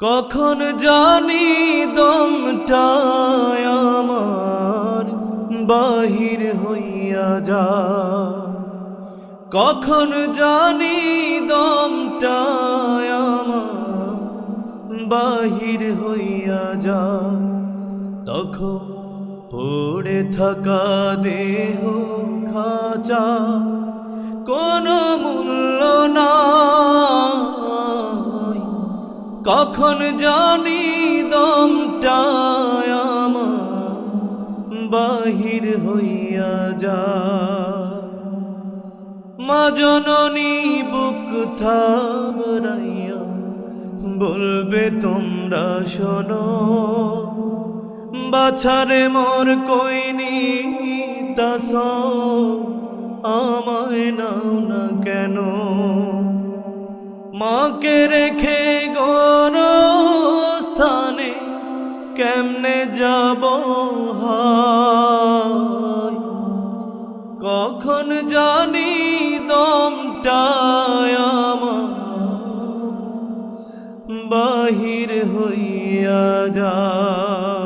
কখন জানি দমটা আমার বাহির হইয়া যা, কখন জানি দমটা আমার বাহির হইয়া যা, তখন পড়ে থাকা দেহ খাঁচা কোনো মূল্য নাই। কখন জানি দমটা আমার বাহির হইয়া যা, মা জননী বুক থাবড়াইয়া বলবে তোমরা শোনো, বাছারে মোর কইনি তাস আমায় নাও না কেন। মাকে রেখে গোরস্থানে কেমনে যাব হায়, কখন জানি দমটা আমার বাহির হইয়া যায়।